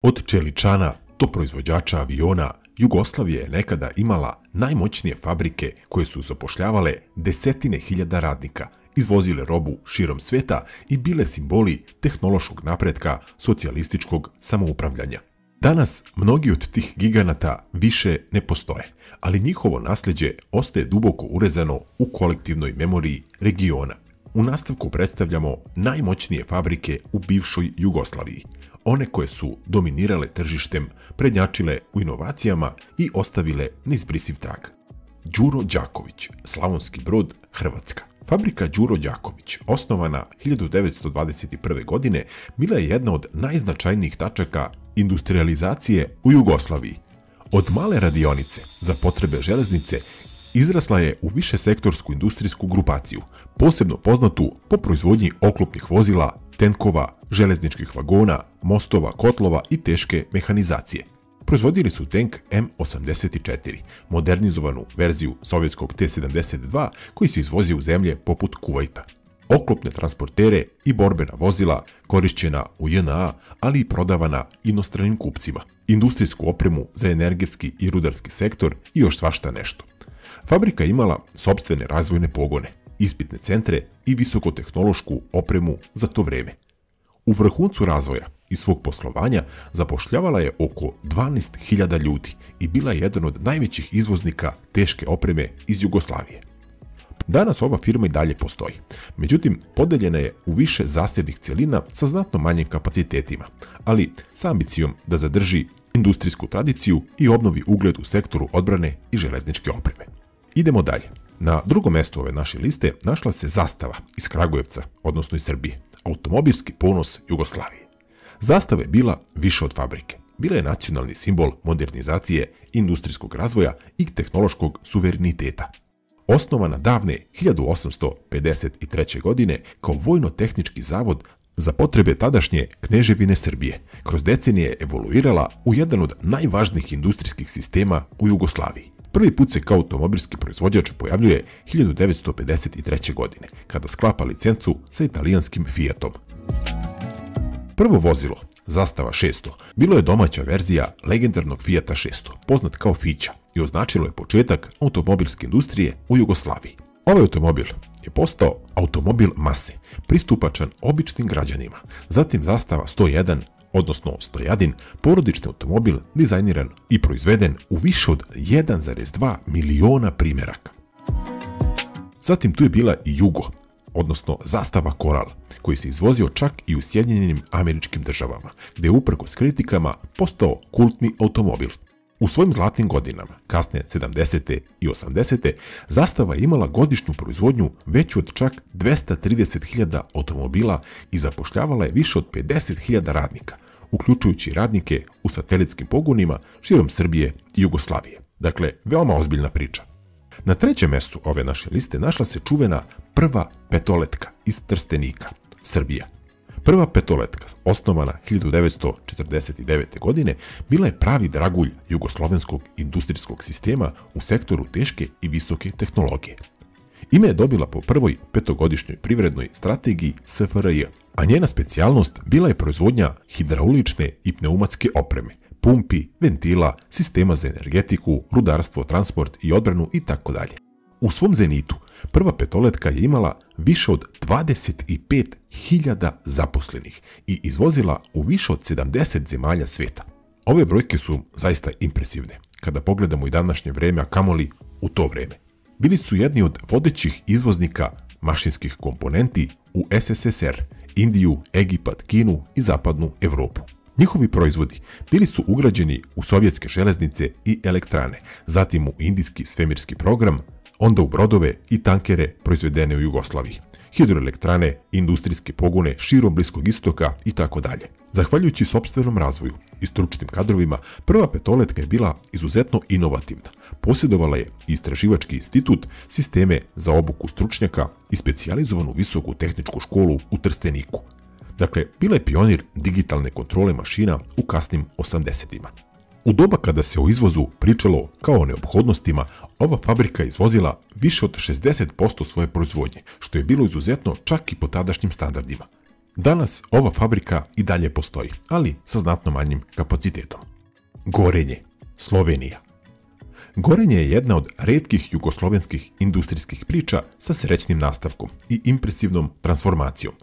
Od čeličana do proizvođača aviona, Jugoslavija je nekada imala najmoćnije fabrike koje su zapošljavale desetine hiljada radnika, izvozile robu širom sveta i bile simboli tehnološkog napretka socijalističkog samoupravljanja. Danas mnogi od tih giganata više ne postoje, ali njihovo nasljeđe ostaje duboko urezano u kolektivnoj memoriji regiona. U nastavku predstavljamo najmoćnije fabrike u bivšoj Jugoslaviji, one koje su dominirale tržištem, prednjačile u inovacijama i ostavile neizbrisiv trag. Đuro Đaković, Slavonski Brod, Hrvatska. Fabrika Đuro Đaković, osnovana 1921. godine, bila je jedna od najznačajnijih tačaka industrijalizacije u Jugoslaviji. Od male radionice za potrebe železnice izrasla je u višesektorsku industrijsku grupaciju, posebno poznatu po proizvodnji oklopnih vozila, tenkova, železničkih vagona, mostova, kotlova i teške mehanizacije. Proizvodili su tenk M84, modernizovanu verziju sovjetskog T-72 koji se izvozio u zemlje poput Kuvajta. Oklopne transportere i borbena vozila korišćena u JNA, ali i prodavana inostranim kupcima, industrijsku opremu za energetski i rudarski sektor i još svašta nešto. Fabrika je imala sopstvene razvojne pogone, ispitne centre i visokotehnološku opremu za to vreme. U vrhuncu razvoja i svog poslovanja zapošljavala je oko 12.000 ljudi i bila je jedan od najvećih izvoznika teške opreme iz Jugoslavije. Danas ova firma i dalje postoji, međutim podeljena je u više zasebnih celina sa znatno manjim kapacitetima, ali sa ambicijom da zadrži industrijsku tradiciju i obnovi ugled u sektoru odbrane i železničke opreme. Idemo dalje. Na drugom mjestu ove naše liste našla se Zastava iz Kragujevca, odnosno iz Srbije, automobilski ponos Jugoslavije. Zastava je bila više od fabrike. Bila je nacionalni simbol modernizacije, industrijskog razvoja i tehnološkog suvereniteta. Osnovana davne 1853. godine kao vojno-tehnički zavod za potrebe tadašnje Kneževine Srbije, kroz decenije je evoluirala u jedan od najvažnijih industrijskih sistema u Jugoslaviji. Prvi put se kao automobilski proizvođač pojavljuje 1953. godine, kada sklapa licencu sa italijanskim Fiatom. Prvo vozilo, Zastava 600, bilo je domaća verzija legendarnog Fiata 600, poznat kao Fića, i označilo je početak automobilske industrije u Jugoslaviji. Ovaj automobil je postao automobil mase, pristupačan običnim građanima. Zatim Zastava 101, odnosno Stojadin, porodični automobil dizajniran i proizveden u više od 1,2 miliona primjeraka. Zatim tu je bila i Jugo, odnosno Zastava Koral, koji se izvozio čak i u Sjedinjenim Američkim Državama, gdje je uprkos kritikama postao kultni automobil. U svojim zlatnim godinama, kasne 70. i 80. Zastava je imala godišnju proizvodnju veću od čak 230.000 automobila i zapošljavala je više od 50.000 radnika, uključujući radnike u satelitskim pogonima širom Srbije i Jugoslavije. Dakle, veoma ozbiljna priča. Na trećem mjestu ove naše liste našla se čuvena Prva petoletka iz Trstenika, Srbija. Prva petoletka, osnovana 1949. godine, bila je pravi dragulj jugoslovenskog industrijskog sistema u sektoru teške i visoke tehnologije. Ime je dobila po prvoj petogodišnjoj privrednoj strategiji SFRJ, a njena specijalnost bila je proizvodnja hidraulične i pneumatske opreme, pumpi, ventila, sistema za energetiku, rudarstvo, transport i odbranu itd. U svom zenitu, Prva petoletka je imala više od 25.000 zaposlenih i izvozila u više od 70 zemalja svijeta. Ove brojke su zaista impresivne, kada pogledamo i današnje vreme, a kamoli u to vreme. Bili su jedni od vodećih izvoznika mašinskih komponenti u SSSR, Indiju, Egipat, Kinu i zapadnu Evropu. Njihovi proizvodi bili su ugrađeni u sovjetske železnice i elektrane, zatim u indijski svemirski program, onda u brodove i tankere proizvedene u Jugoslaviji, hidroelektrane, industrijske pogone širom Bliskog istoka itd. Zahvaljujući sopstvenom razvoju i stručnim kadrovima, Prva petoletka je bila izuzetno inovativna. Posjedovala je istraživački institut, sisteme za obuku stručnjaka i specijalizovanu visoku tehničku školu u Trsteniku. Dakle, bila je pionir digitalne kontrole mašina u kasnim 80-ima. U doba kada se o izvozu pričalo kao o neophodnostima, ova fabrika je izvozila više od 60% svoje proizvodnje, što je bilo izuzetno čak i po tadašnjim standardima. Danas ova fabrika i dalje postoji, ali sa znatno manjim kapacitetom. Gorenje, Slovenija. Gorenje je jedna od retkih jugoslovenskih industrijskih priča sa srećnim nastavkom i impresivnom transformacijom.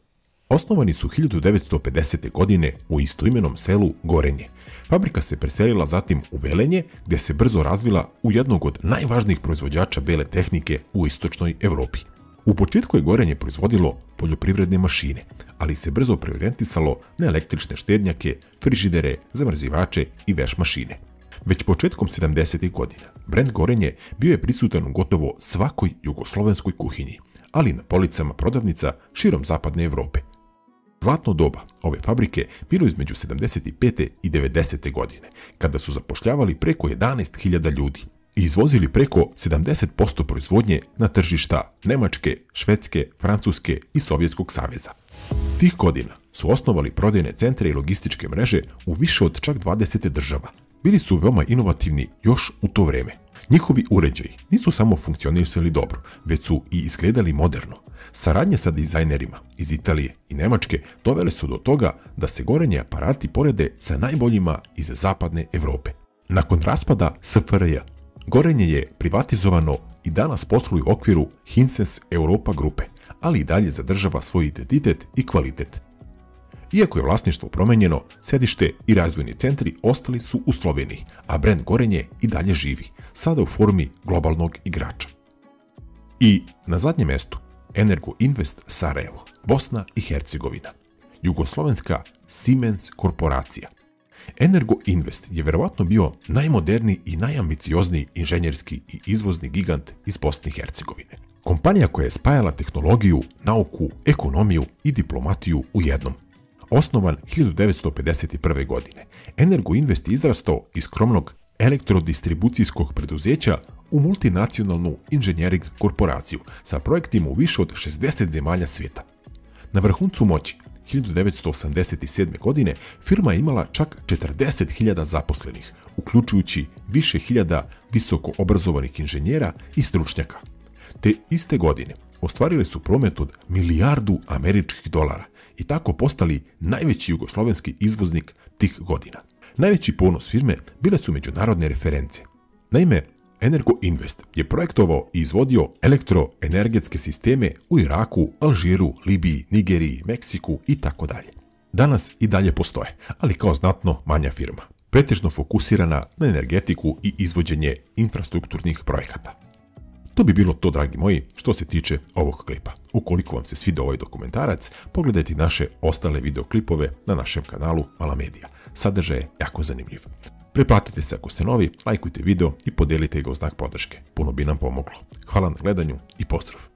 Osnovani su 1950. godine u istoimenom selu Gorenje. Fabrika se preselila zatim u Velenje, gdje se brzo razvila u jednog od najvažnijih proizvođača bele tehnike u istočnoj Evropi. U početku je Gorenje proizvodilo poljoprivredne mašine, ali se brzo preorijentisalo na električne štednjake, frižidere, zamrzivače i veš mašine. Već početkom 70. godina brend Gorenje bio je prisutan u gotovo svakoj jugoslovenskoj kuhinji, ali i na policama prodavnica širom zapadne Evrope. Zlatno doba ove fabrike bilo između 75. i 90. godine, kada su zapošljavali preko 11.000 ljudi i izvozili preko 70% proizvodnje na tržišta Nemačke, Švedske, Francuske i Sovjetskog saveza. Tih godina su osnovali prodajne centre i logističke mreže u više od čak 20 država. Bili su veoma inovativni još u to vreme. Njihovi uređaji nisu samo funkcionisali dobro, već su i izgledali moderno. Saradnje sa dizajnerima iz Italije i Nemačke dovele su do toga da se Gorenje aparati porede sa najboljima iz zapadne Evrope. Nakon raspada SFRJ, Gorenje je privatizovano i danas posluje u okviru Hisense Europa grupe, ali i dalje zadržava svoj identitet i kvalitet. Iako je vlasništvo promenjeno, sedište i razvojni centri ostali su u Sloveniji, a brend Gorenje i dalje živi, sada u formi globalnog igrača. I na zadnjem mestu, Energo Invest Sarajevo, Bosna i Hercegovina, jugoslovenska Siemens korporacija. Energo Invest je verovatno bio najmoderniji i najambiciozniji inženjerski i izvozni gigant iz Bosne i Hercegovine. Kompanija koja je spajala tehnologiju, nauku, ekonomiju i diplomatiju u jednom. Osnovan 1951. godine, Energo Invest je izrastao iz skromnog elektrodistribucijskog preduzeća u multinacionalnu inženjering korporaciju sa projektima u više od 60 zemalja svijeta. Na vrhuncu moći, 1987. godine, firma je imala čak 40.000 zaposlenih, uključujući više hiljada visoko obrazovanih inženjera i stručnjaka. Te iste godine ostvarili su promet od milijardu američkih dolara i tako postali najveći jugoslovenski izvoznik tih godina. Najveći ponos firme bile su međunarodne reference. Naime, Energo Invest je projektovao i izvodio elektroenergetske sisteme u Iraku, Alžiru, Libiji, Nigeriji, Meksiku itd. Danas i dalje postoje, ali kao znatno manja firma, pretežno fokusirana na energetiku i izvođenje infrastrukturnih projekata. To bi bilo to, dragi moji, što se tiče ovog klipa. Ukoliko vam se svidio ovaj dokumentarac, pogledajte naše ostale videoklipove na našem kanalu Mala Medija. Sadržaj je jako zanimljiv. Pretplatite se ako ste novi, lajkujte video i podelite ga u znak podrške. Puno bi nam pomoglo. Hvala na gledanju i pozdrav!